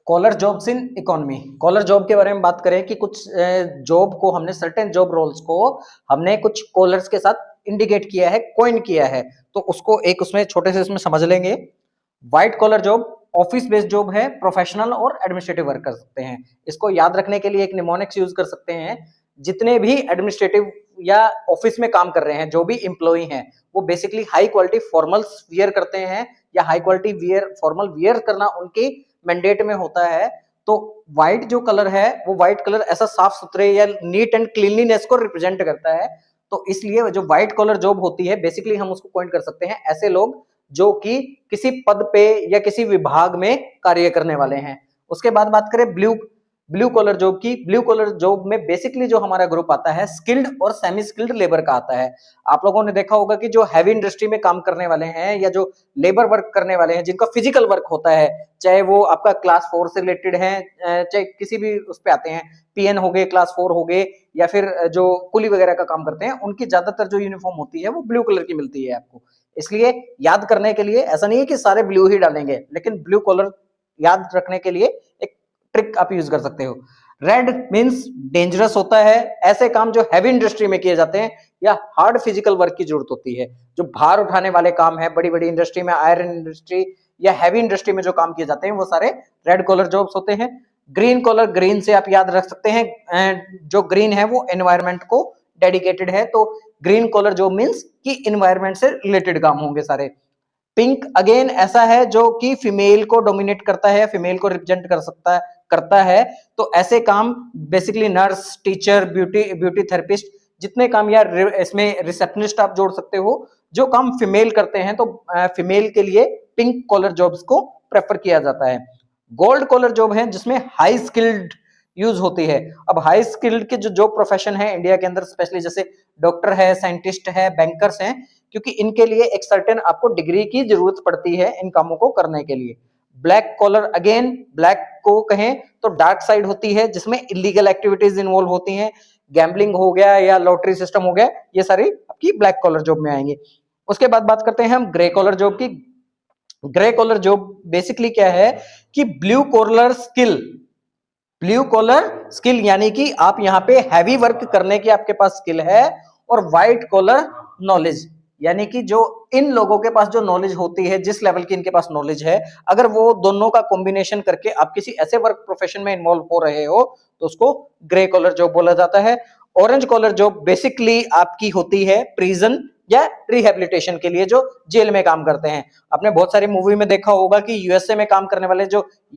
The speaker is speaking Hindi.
Collar jobs in economy. Collar job के बारे में बात करें कि कुछ जॉब को हमने सर्टेन जॉब रोल्स को हमने कुछ कॉलर्स के साथ इंडिकेट किया है, कॉइन किया है, तो उसको एक उसमें छोटे से इसमें समझ लेंगे। White collar job office based job है, प्रोफेशनल और एडमिनिस्ट्रेटिव वर्क कर सकते हैं। इसको याद रखने के लिए एक निमोनिक्स यूज कर सकते हैं। जितने भी एडमिनिस्ट्रेटिव या ऑफिस में काम कर रहे हैं, जो भी एम्प्लॉय हैं, वो basically high quality formals wear करते हैं या high quality wear formal wear करना उनकी मैंडेट में होता है। तो व्हाइट जो कलर है वो व्हाइट कलर ऐसा साफ सुथरे या नीट एंड क्लीनलीनेस को रिप्रेजेंट करता है। तो इसलिए जो व्हाइट कॉलर जॉब होती है बेसिकली हम उसको पॉइंट कर सकते हैं ऐसे लोग जो कि किसी पद पे या किसी विभाग में कार्य करने वाले हैं। उसके बाद बात करें ब्लू कॉलर जॉब की। ब्लू कॉलर जॉब में बेसिकली जो हमारा ग्रुप आता है स्किल्ड और सेमी स्किल्ड लेबर का आता है। आप लोगों ने देखा होगा कि जो हैवी इंडस्ट्री में काम करने वाले हैं या जो लेबर वर्क करने वाले हैं, जिनका फिजिकल वर्क होता है, चाहे वो आपका क्लास 4 से रिलेटेड है, चाहे किसी भी उस पे आते हैं, पीएन हो गए, क्लास 4 हो गए, या फिर जो कुली वगैरह का काम करते हैं, उनकी ज्यादातर जो यूनिफॉर्म होती है वो ब्लू कलर की मिलती है आपको। इसलिए याद करने के लिए ऐसा नहीं है कि सारे ब्लू ही डालेंगे, लेकिन ब्लू कलर याद रखने के लिए एक ट्रिक आप यूज कर सकते हो। रेड मींस डेंजरस होता है। ऐसे काम जो हैवी इंडस्ट्री में किए जाते हैं या हार्ड फिजिकल वर्क की जरूरत होती है, जो भार उठाने वाले काम है, बड़ी बड़ी इंडस्ट्री में, आयरन इंडस्ट्री या हैवी इंडस्ट्री में जो काम किए जाते हैं, वो सारे रेड कॉलर जॉब्स होते हैं। ग्रीन कॉलर, ग्रीन से आप याद रख सकते हैं, जो ग्रीन है वो एनवायरमेंट को डेडिकेटेड है, तो ग्रीन कॉलर जॉब मींस कि एनवायरमेंट से रिलेटेड काम होंगे सारे। पिंक अगेन ऐसा है जो कि फीमेल को डोमिनेट करता है, फीमेल को रिप्रेजेंट करता है। तो ऐसे काम basically nurse, teacher, beauty therapist, जितने काम, या इसमें रिसेप्शनिस्ट आप जोड़ सकते हो, जो काम फीमेल करते हैं, तो फीमेल के लिए पिंक कॉलर जॉब्स को प्रेफर किया जाता है। गोल्ड कॉलर जॉब है जिसमें हाई स्किल्ड यूज होती है। अब हाई स्किल्ड के जो जॉब प्रोफेशन है इंडिया के अंदर, स्पेशली जैसे डॉक्टर है, साइंटिस्ट है, बैंकर्स हैं, क्योंकि इनके लिए एक सर्टेन आपको डिग्री की जरूरत पड़ती है इन कामों को करने के लिए। ब्लैक कॉलर, अगेन ब्लैक को कहें तो डार्क साइड होती है, जिसमें इलीगल एक्टिविटीज इन्वॉल्व होती हैं, गैम्बलिंग हो गया या लॉटरी सिस्टम हो गया, ये सारी आपकी ब्लैक कॉलर जॉब में आएंगे। उसके बाद बात करते हैं हम ग्रे कॉलर जॉब की। ग्रे कॉलर जॉब बेसिकली क्या है कि ब्लू कॉलर स्किल यानी कि आप यहाँ पे हैवी वर्क करने की आपके पास स्किल है, और व्हाइट कॉलर नॉलेज यानी कि जो इन लोगों के पास जो नॉलेज होती है, जिस लेवल की इनके पास नॉलेज है, अगर वो दोनों का कॉम्बिनेशन करके आप किसी ऐसे वर्क प्रोफेशन में इन्वॉल्व हो रहे हो तो उसको ग्रे कॉलर जॉब बोला जाता है। ऑरेंज कॉलर जॉब बेसिकली आपकी होती है प्रिजन या रिहेबिलिटेशन के लिए, जो जेल में काम करते हैं। आपने बहुत सारी मूवी में देखा होगा कि यूएसए में काम करने वाले जो